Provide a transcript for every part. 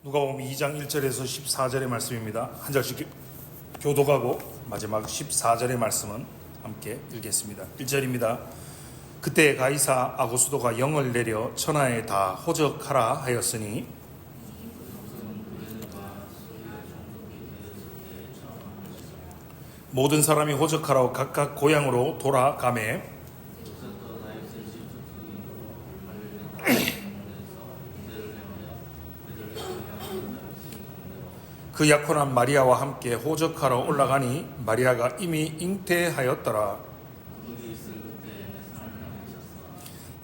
누가복음 2장 1절에서 14절의 말씀입니다. 한 절씩 교독하고 마지막 14절의 말씀은 함께 읽겠습니다. 1절입니다. 그때 가이사 아고수도가 영을 내려 천하에 다 호적하라 하였으니 모든 사람이 호적하라고 각각 고향으로 돌아가매 그 약혼한 마리아와 함께 호적하러 올라가니 마리아가 이미 잉태하였더라.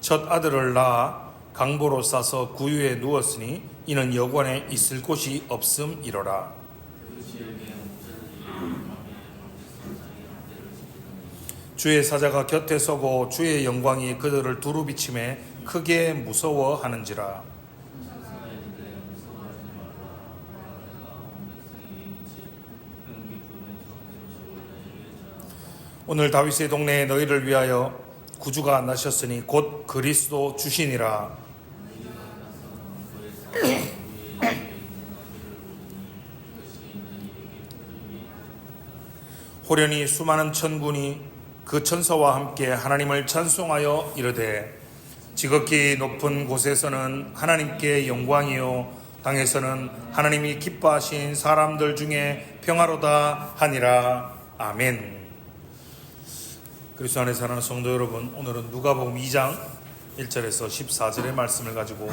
첫 아들을 낳아 강보로 싸서 구유에 누웠으니 이는 여관에 있을 곳이 없음이로라. 주의 사자가 곁에 서고 주의 영광이 그들을 두루 비침에 크게 무서워하는지라. 오늘 다윗의 동네에 너희를 위하여 구주가 나셨으니 곧 그리스도 주시니라. 호련히 수많은 천군이 그 천사와 함께 하나님을 찬송하여 이르되 지극히 높은 곳에서는 하나님께 영광이요 땅에서는 하나님이 기뻐하신 사람들 중에 평화로다 하니라. 아멘. 그리스도 안에 사랑하는 성도 여러분, 오늘은 누가복음 2장 1절에서 14절의 말씀을 가지고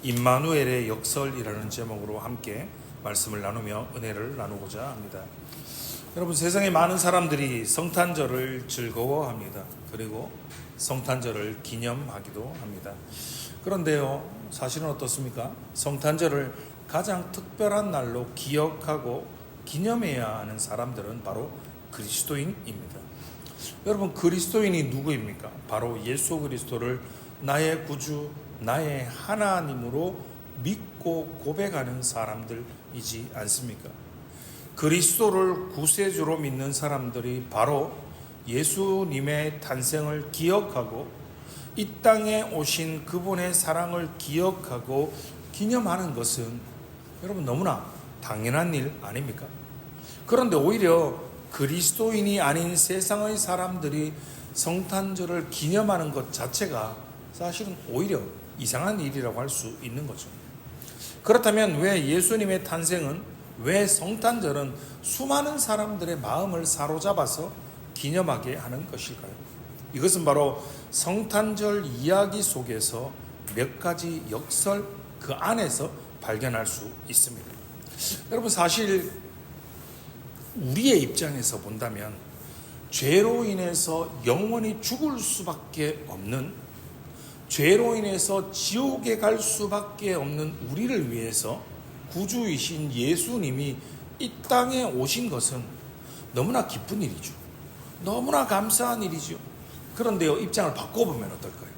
임마누엘의 역설이라는 제목으로 함께 말씀을 나누며 은혜를 나누고자 합니다. 여러분, 세상에 많은 사람들이 성탄절을 즐거워합니다. 그리고 성탄절을 기념하기도 합니다. 그런데요, 사실은 어떻습니까? 성탄절을 가장 특별한 날로 기억하고 기념해야 하는 사람들은 바로 그리스도인입니다. 여러분, 그리스도인이 누구입니까? 바로 예수 그리스도를 나의 구주, 나의 하나님으로 믿고 고백하는 사람들이지 않습니까? 그리스도를 구세주로 믿는 사람들이 바로 예수님의 탄생을 기억하고 이 땅에 오신 그분의 사랑을 기억하고 기념하는 것은 여러분 너무나 당연한 일 아닙니까? 그런데 오히려 그리스도인이 아닌 세상의 사람들이 성탄절을 기념하는 것 자체가 사실은 오히려 이상한 일이라고 할 수 있는 거죠. 그렇다면 왜 예수님의 탄생은, 왜 성탄절은 수많은 사람들의 마음을 사로잡아서 기념하게 하는 것일까요? 이것은 바로 성탄절 이야기 속에서 몇 가지 역설 그 안에서 발견할 수 있습니다. 여러분, 사실 우리의 입장에서 본다면 죄로 인해서 영원히 죽을 수밖에 없는, 죄로 인해서 지옥에 갈 수밖에 없는 우리를 위해서 구주이신 예수님이 이 땅에 오신 것은 너무나 기쁜 일이죠. 너무나 감사한 일이죠. 그런데요, 입장을 바꿔보면 어떨까요?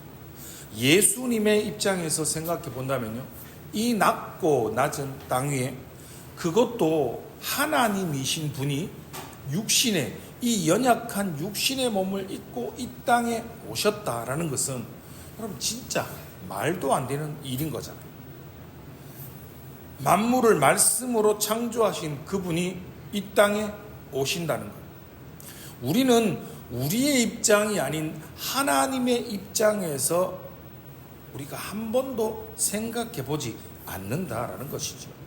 예수님의 입장에서 생각해 본다면요, 이 낮고 낮은 땅 위에, 그것도 하나님이신 분이 육신의, 이 연약한 육신의 몸을 입고 이 땅에 오셨다라는 것은 여러분 진짜 말도 안 되는 일인 거잖아요. 만물을 말씀으로 창조하신 그분이 이 땅에 오신다는 것. 우리는 우리의 입장이 아닌 하나님의 입장에서 우리가 한 번도 생각해 보지 않는다라는 것이죠.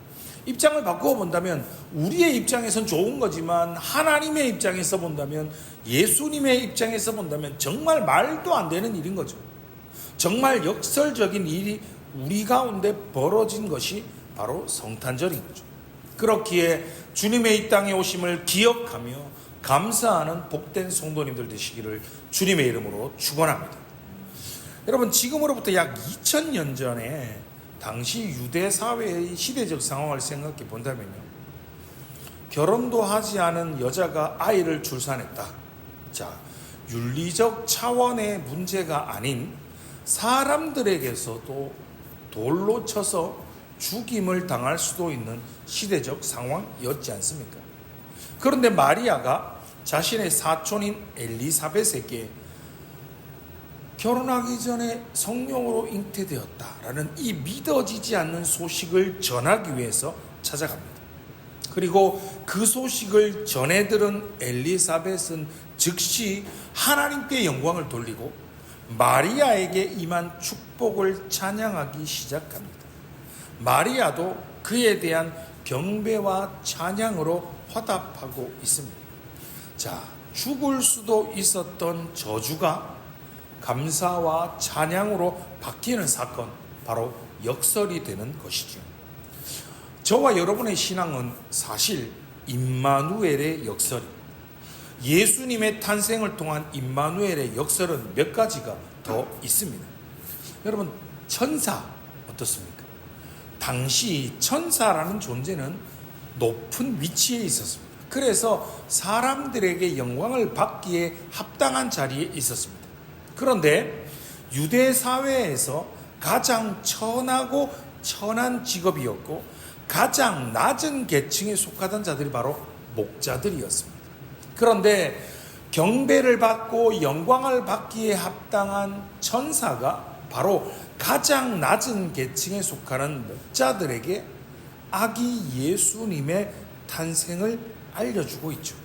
입장을 바꾸어 본다면 우리의 입장에선 좋은 거지만 하나님의 입장에서 본다면, 예수님의 입장에서 본다면 정말 말도 안 되는 일인 거죠. 정말 역설적인 일이 우리 가운데 벌어진 것이 바로 성탄절인 거죠. 그렇기에 주님의 이 땅에 오심을 기억하며 감사하는 복된 성도님들 되시기를 주님의 이름으로 축원합니다. 여러분, 지금으로부터 약 2000년 전에 당시 유대 사회의 시대적 상황을 생각해 본다면요, 결혼도 하지 않은 여자가 아이를 출산했다. 자, 윤리적 차원의 문제가 아닌 사람들에게서도 돌로 쳐서 죽임을 당할 수도 있는 시대적 상황이었지 않습니까? 그런데 마리아가 자신의 사촌인 엘리사벳에게 결혼하기 전에 성령으로 잉태되었다라는 이 믿어지지 않는 소식을 전하기 위해서 찾아갑니다. 그리고 그 소식을 전해 들은 엘리사벳은 즉시 하나님께 영광을 돌리고 마리아에게 임한 축복을 찬양하기 시작합니다. 마리아도 그에 대한 경배와 찬양으로 화답하고 있습니다. 자, 죽을 수도 있었던 저주가 감사와 찬양으로 바뀌는 사건, 바로 역설이 되는 것이죠. 저와 여러분의 신앙은 사실 임마누엘의 역설, 예수님의 탄생을 통한 임마누엘의 역설은 몇 가지가 더 있습니다. 여러분, 천사 어떻습니까? 당시 천사라는 존재는 높은 위치에 있었습니다. 그래서 사람들에게 영광을 받기에 합당한 자리에 있었습니다. 그런데 유대 사회에서 가장 천하고 천한 직업이었고 가장 낮은 계층에 속하던 자들이 바로 목자들이었습니다. 그런데 경배를 받고 영광을 받기에 합당한 천사가 바로 가장 낮은 계층에 속하는 목자들에게 아기 예수님의 탄생을 알려주고 있죠.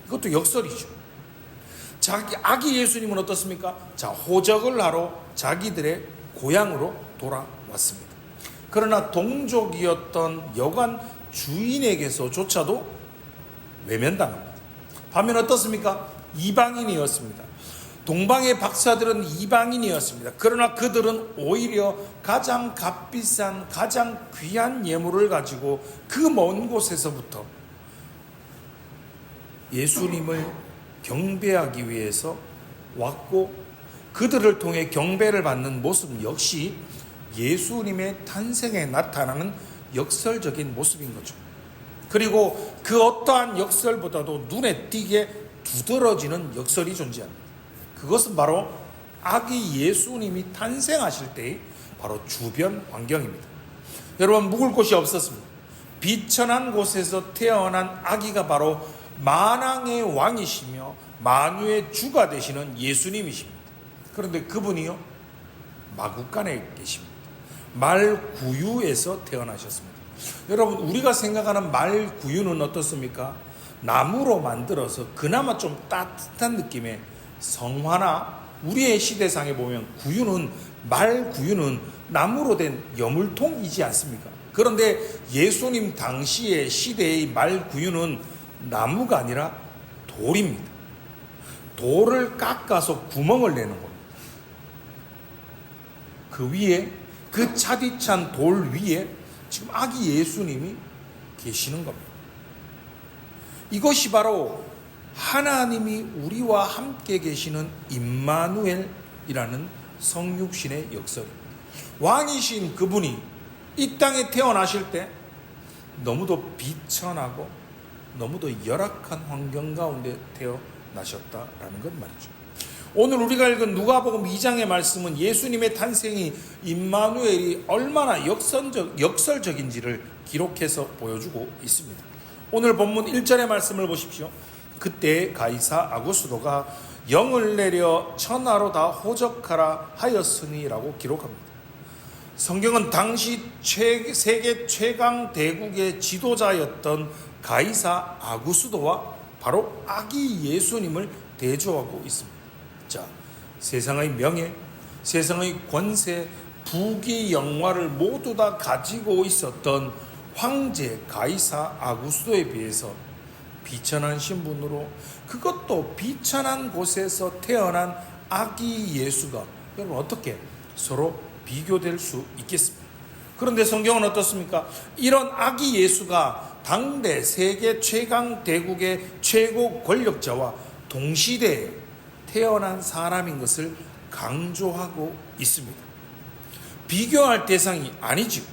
이것도 역설이죠. 아기 예수님은 어떻습니까? 자, 호적을 하러 자기들의 고향으로 돌아왔습니다. 그러나 동족이었던 여관 주인에게서조차도 외면당합니다. 반면 어떻습니까? 이방인이었습니다. 동방의 박사들은 이방인이었습니다. 그러나 그들은 오히려 가장 값비싼, 가장 귀한 예물을 가지고 그 먼 곳에서부터 예수님을 경배하기 위해서 왔고, 그들을 통해 경배를 받는 모습 역시 예수님의 탄생에 나타나는 역설적인 모습인 거죠. 그리고 그 어떠한 역설보다도 눈에 띄게 두드러지는 역설이 존재합니다. 그것은 바로 아기 예수님이 탄생하실 때의 바로 주변 환경입니다. 여러분, 묵을 곳이 없었습니다. 비천한 곳에서 태어난 아기가 바로 만왕의 왕이시며 만유의 주가 되시는 예수님이십니다. 그런데 그분이요, 마구간에 계십니다. 말구유에서 태어나셨습니다. 여러분, 우리가 생각하는 말구유는 어떻습니까? 나무로 만들어서 그나마 좀 따뜻한 느낌의 성화나, 우리의 시대상에 보면 말구유는 나무로 된 여물통이지 않습니까? 그런데 예수님 당시의 시대의 말구유는 나무가 아니라 돌입니다. 돌을 깎아서 구멍을 내는 겁니다. 그 위에, 그 차디찬 돌 위에 지금 아기 예수님이 계시는 겁니다. 이것이 바로 하나님이 우리와 함께 계시는 임마누엘이라는 성육신의 역설입니다. 왕이신 그분이 이 땅에 태어나실 때 너무도 비천하고 너무도 열악한 환경 가운데 태어나셨다라는 것 말이죠. 오늘 우리가 읽은 누가복음 2장의 말씀은 예수님의 탄생이 임마누엘이 얼마나 역설적인지를 기록해서 보여주고 있습니다. 오늘 본문 1절의 말씀을 보십시오. 그때 가이사 아구스도가 영을 내려 천하로 다 호적하라 하였으니라고 기록합니다. 성경은 당시 세계 최강 대국의 지도자였던 가이사 아구스도와 바로 아기 예수님을 대조하고 있습니다. 자, 세상의 명예, 세상의 권세, 부귀 영화를 모두 다 가지고 있었던 황제 가이사 아구스도에 비해서 비천한 신분으로, 그것도 비천한 곳에서 태어난 아기 예수가 여러분 어떻게 서로 비교될 수 있겠습니까? 그런데 성경은 어떻습니까? 이런 아기 예수가 당대 세계 최강 대국의 최고 권력자와 동시대에 태어난 사람인 것을 강조하고 있습니다. 비교할 대상이 아니죠.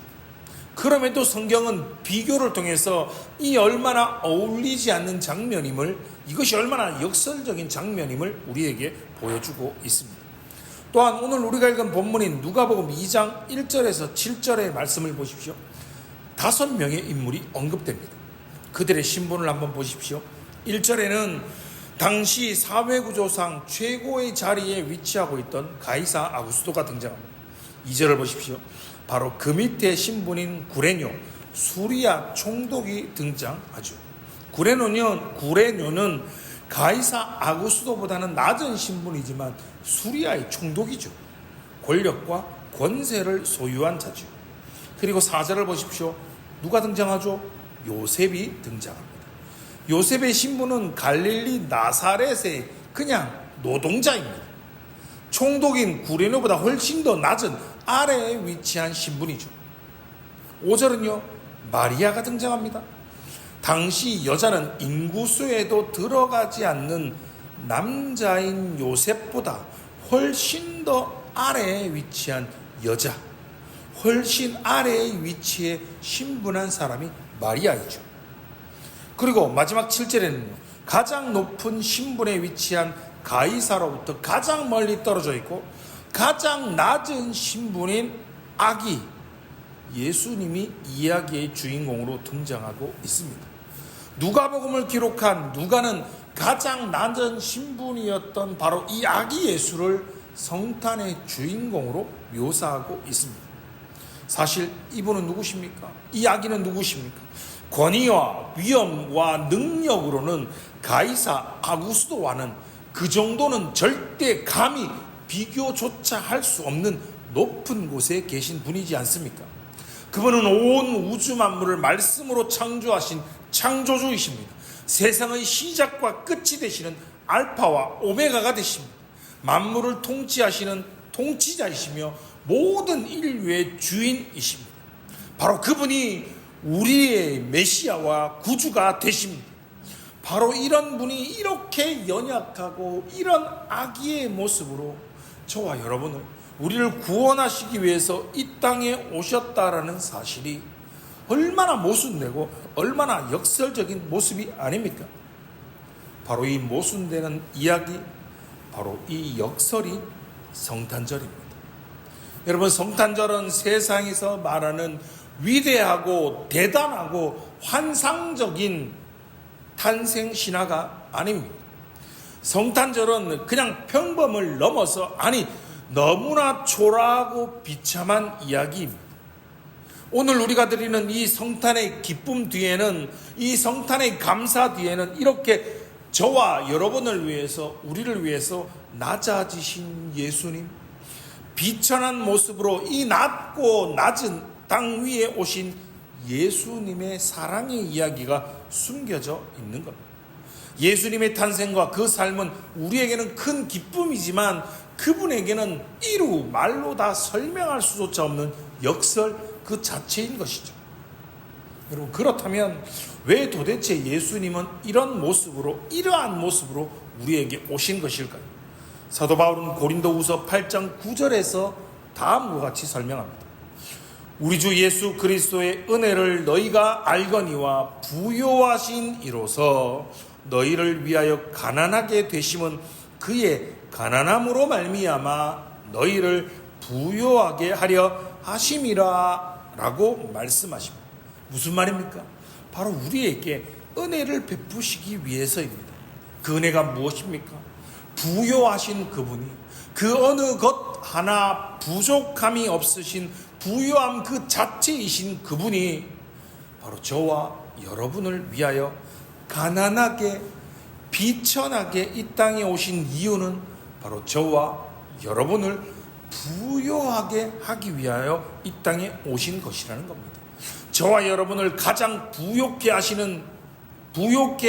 그럼에도 성경은 비교를 통해서 이 얼마나 어울리지 않는 장면임을, 이것이 얼마나 역설적인 장면임을 우리에게 보여주고 있습니다. 또한 오늘 우리가 읽은 본문인 누가복음 2장 1절에서 7절의 말씀을 보십시오. 5명의 인물이 언급됩니다. 그들의 신분을 한번 보십시오. 1절에는 당시 사회구조상 최고의 자리에 위치하고 있던 가이사 아구스토가 등장합니다. 2절을 보십시오. 바로 그 밑에 신분인 구레뇨, 수리아 총독이 등장하죠. 구레뇨는 가이사 아구스토보다는 낮은 신분이지만 수리아의 총독이죠. 권력과 권세를 소유한 자죠. 그리고 4절을 보십시오. 누가 등장하죠? 요셉이 등장합니다. 요셉의 신분은 갈릴리 나사렛의 그냥 노동자입니다. 총독인 구레뇨보다 훨씬 더 낮은 아래에 위치한 신분이죠. 5절은요, 마리아가 등장합니다. 당시 여자는 인구수에도 들어가지 않는 남자인 요셉보다 훨씬 더 아래에 위치한 여자, 훨씬 아래의 위치에 신분한 사람이 마리아이죠. 그리고 마지막 7절에는요, 가장 높은 신분에 위치한 가이사로부터 가장 멀리 떨어져 있고 가장 낮은 신분인 아기 예수님이 이야기의 주인공으로 등장하고 있습니다. 누가복음을 기록한 누가는 가장 낮은 신분이었던 바로 이 아기 예수를 성탄의 주인공으로 묘사하고 있습니다. 사실 이분은 누구십니까? 이 아기는 누구십니까? 권위와 위엄과 능력으로는 가이사 아구스토와는 그 정도는 절대 감히 비교조차 할 수 없는 높은 곳에 계신 분이지 않습니까? 그분은 온 우주 만물을 말씀으로 창조하신 창조주이십니다. 세상의 시작과 끝이 되시는 알파와 오메가가 되십니다. 만물을 통치하시는 통치자이시며 모든 인류의 주인이십니다. 바로 그분이 우리의 메시아와 구주가 되십니다. 바로 이런 분이 이렇게 연약하고 이런 아기의 모습으로 저와 여러분을, 우리를 구원하시기 위해서 이 땅에 오셨다라는 사실이 얼마나 모순되고 얼마나 역설적인 모습이 아닙니까? 바로 이 모순되는 이야기, 바로 이 역설이 성탄절입니다. 여러분, 성탄절은 세상에서 말하는 위대하고 대단하고 환상적인 탄생 신화가 아닙니다. 성탄절은 그냥 평범을 넘어서, 아니 너무나 초라하고 비참한 이야기입니다. 오늘 우리가 드리는 이 성탄의 기쁨 뒤에는, 이 성탄의 감사 뒤에는 이렇게 저와 여러분을 위해서, 우리를 위해서 낮아지신 예수님, 비천한 모습으로 이 낮고 낮은 땅 위에 오신 예수님의 사랑의 이야기가 숨겨져 있는 겁니다. 예수님의 탄생과 그 삶은 우리에게는 큰 기쁨이지만 그분에게는 이루 말로 다 설명할 수조차 없는 역설 그 자체인 것이죠. 여러분, 그렇다면 왜 도대체 예수님은 이러한 모습으로 우리에게 오신 것일까요? 사도 바울은 고린도후서 8장 9절에서 다음과 같이 설명합니다. 우리 주 예수 그리스도의 은혜를 너희가 알거니와 부요하신 이로써 너희를 위하여 가난하게 되심은 그의 가난함으로 말미암아 너희를 부요하게 하려 하심이라 라고 말씀하십니다. 무슨 말입니까? 바로 우리에게 은혜를 베푸시기 위해서입니다. 그 은혜가 무엇입니까? 부요하신 그분이, 그 어느 것 하나 부족함이 없으신 부요함 그 자체이신 그분이 바로 저와 여러분을 위하여 가난하게 비천하게 이 땅에 오신 이유는 바로 저와 여러분을 부요하게 하기 위하여 이 땅에 오신 것이라는 겁니다. 저와 여러분을 가장 부요케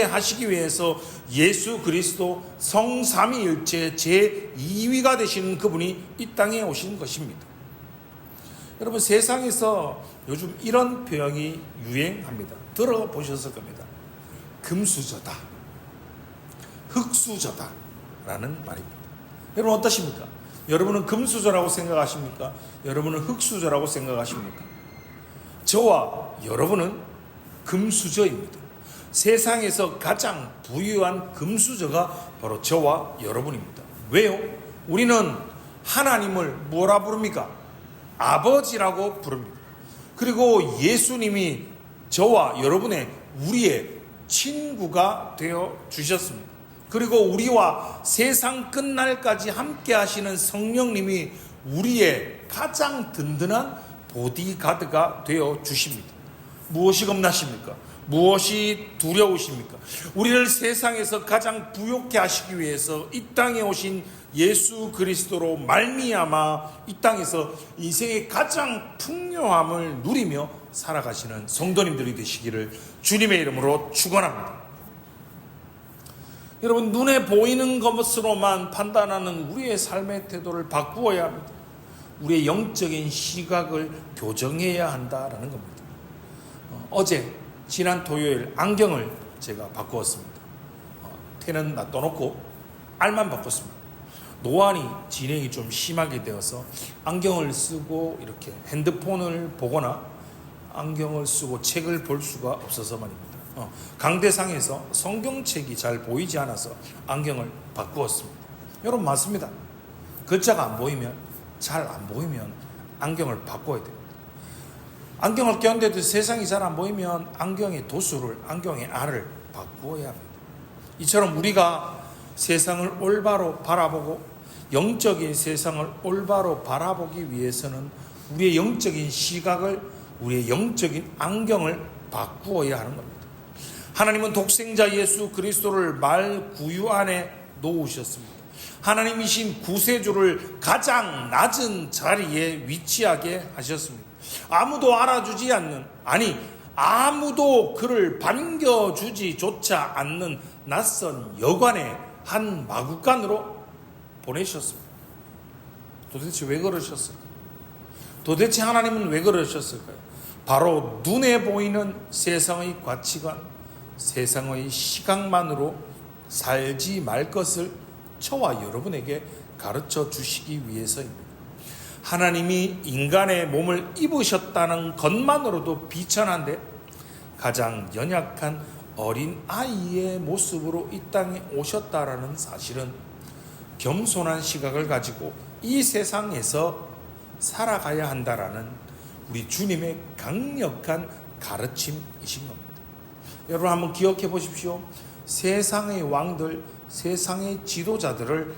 하시기 위해서 예수 그리스도 성삼위일체 제2위가 되시는 그분이 이 땅에 오신 것입니다. 여러분, 세상에서 요즘 이런 표현이 유행합니다. 들어보셨을 겁니다. 금수저다, 흙수저다 라는 말입니다. 여러분, 어떠십니까? 여러분은 금수저라고 생각하십니까? 여러분은 흙수저라고 생각하십니까? 저와 여러분은 금수저입니다. 세상에서 가장 부유한 금수저가 바로 저와 여러분입니다. 왜요? 우리는 하나님을 뭐라 부릅니까? 아버지라고 부릅니다. 그리고 예수님이 저와 여러분의 우리의 친구가 되어 주셨습니다. 그리고 우리와 세상 끝날까지 함께 하시는 성령님이 우리의 가장 든든한 보디가드가 되어 주십니다. 무엇이 겁나십니까? 무엇이 두려우십니까? 우리를 세상에서 가장 부욕해 하시기 위해서 이 땅에 오신 예수 그리스도로 말미암아 이 땅에서 인생의 가장 풍요함을 누리며 살아가시는 성도님들이 되시기를 주님의 이름으로 축원합니다. 여러분, 눈에 보이는 것으로만 판단하는 우리의 삶의 태도를 바꾸어야 합니다. 우리의 영적인 시각을 교정해야 한다라는 겁니다. 지난 토요일 안경을 제가 바꾸었습니다. 테는 놔둬놓고 알만 바꿨습니다. 노안이 진행이 좀 심하게 되어서 안경을 쓰고 이렇게 핸드폰을 보거나 안경을 쓰고 책을 볼 수가 없어서 말입니다. 강대상에서 성경책이 잘 보이지 않아서 안경을 바꾸었습니다. 여러분, 맞습니다. 글자가 안 보이면, 잘 안 보이면 안경을 바꿔야 돼요. 안경을 꼈는데도 세상이 잘 안 보이면 안경의 도수를, 안경의 알을 바꾸어야 합니다. 이처럼 우리가 세상을 올바로 바라보고 영적인 세상을 올바로 바라보기 위해서는 우리의 영적인 시각을, 우리의 영적인 안경을 바꾸어야 하는 겁니다. 하나님은 독생자 예수 그리스도를 말구유 안에 놓으셨습니다. 하나님이신 구세주를 가장 낮은 자리에 위치하게 하셨습니다. 아무도 알아주지 않는, 아무도 그를 반겨주지조차 않는 낯선 여관의 한 마구간으로 보내셨습니다. 도대체 왜 그러셨을까요? 도대체 하나님은 왜 그러셨을까요? 바로 눈에 보이는 세상의 가치관, 세상의 시각만으로 살지 말 것을 저와 여러분에게 가르쳐 주시기 위해서입니다. 하나님이 인간의 몸을 입으셨다는 것만으로도 비천한데 가장 연약한 어린 아이의 모습으로 이 땅에 오셨다라는 사실은 겸손한 시각을 가지고 이 세상에서 살아가야 한다라는 우리 주님의 강력한 가르침이신 겁니다. 여러분, 한번 기억해 보십시오. 세상의 왕들, 세상의 지도자들을,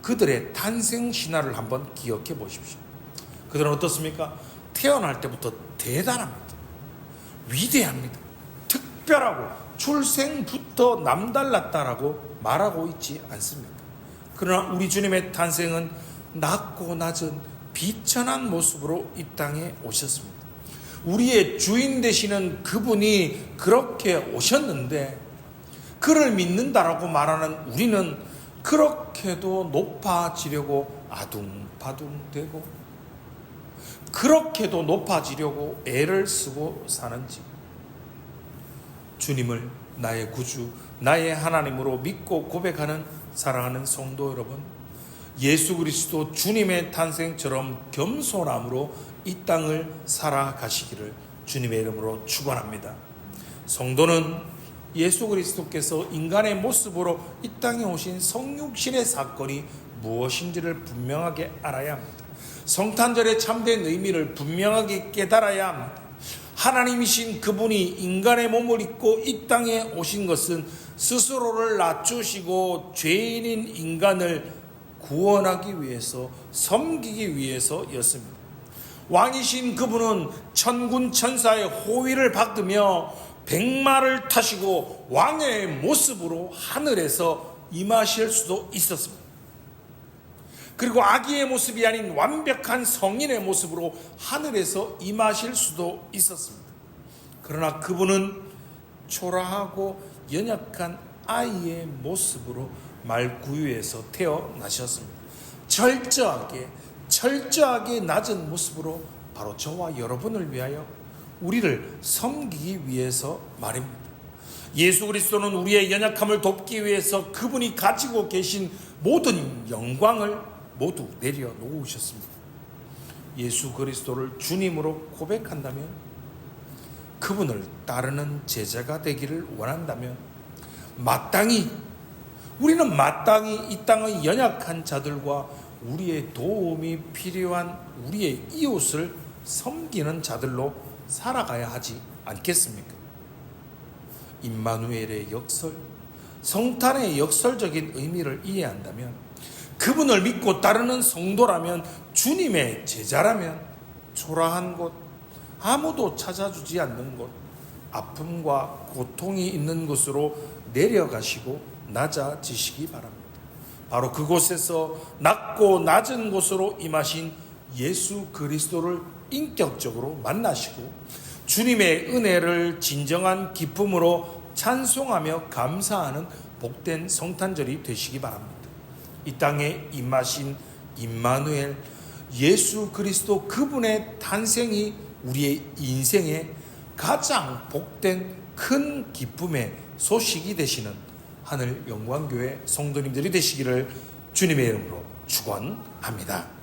그들의 탄생 신화를 한번 기억해 보십시오. 그들은 어떻습니까? 태어날 때부터 대단합니다. 위대합니다. 특별하고 출생부터 남달랐다라고 말하고 있지 않습니다. 그러나 우리 주님의 탄생은 낮고 낮은 비천한 모습으로 이 땅에 오셨습니다. 우리의 주인 되시는 그분이 그렇게 오셨는데 그를 믿는다라고 말하는 우리는 그렇게도 높아지려고 아둥바둥되고 그렇게도 높아지려고 애를 쓰고 사는지, 주님을 나의 구주, 나의 하나님으로 믿고 고백하는 사랑하는 성도 여러분, 예수 그리스도 주님의 탄생처럼 겸손함으로 이 땅을 살아가시기를 주님의 이름으로 축원합니다. 성도는 예수 그리스도께서 인간의 모습으로 이 땅에 오신 성육신의 사건이 무엇인지를 분명하게 알아야 합니다. 성탄절의 참된 의미를 분명하게 깨달아야 합니다. 하나님이신 그분이 인간의 몸을 입고 이 땅에 오신 것은 스스로를 낮추시고 죄인인 인간을 구원하기 위해서, 섬기기 위해서였습니다. 왕이신 그분은 천군 천사의 호위를 받으며 백마를 타시고 왕의 모습으로 하늘에서 임하실 수도 있었습니다. 그리고 아기의 모습이 아닌 완벽한 성인의 모습으로 하늘에서 임하실 수도 있었습니다. 그러나 그분은 초라하고 연약한 아이의 모습으로 말구유에서 태어나셨습니다. 철저하게 낮은 모습으로 바로 저와 여러분을 위하여 우리를 섬기기 위해서 말입니다. 예수 그리스도는 우리의 연약함을 돕기 위해서 그분이 가지고 계신 모든 영광을 모두 내려놓으셨습니다. 예수 그리스도를 주님으로 고백한다면, 그분을 따르는 제자가 되기를 원한다면 우리는 마땅히 이 땅의 연약한 자들과 우리의 도움이 필요한 우리의 이웃을 섬기는 자들로 살아가야 하지 않겠습니까? 임마누엘의 역설, 성탄의 역설적인 의미를 이해한다면, 그분을 믿고 따르는 성도라면, 주님의 제자라면 초라한 곳, 아무도 찾아주지 않는 곳, 아픔과 고통이 있는 곳으로 내려가시고 낮아지시기 바랍니다. 바로 그곳에서 낮고 낮은 곳으로 임하신 예수 그리스도를 인격적으로 만나시고 주님의 은혜를 진정한 기쁨으로 찬송하며 감사하는 복된 성탄절이 되시기 바랍니다. 이 땅에 임하신 임마누엘 예수 그리스도, 그분의 탄생이 우리의 인생의 가장 복된 큰 기쁨의 소식이 되시는 하늘 영광교회 성도님들이 되시기를 주님의 이름으로 축원합니다.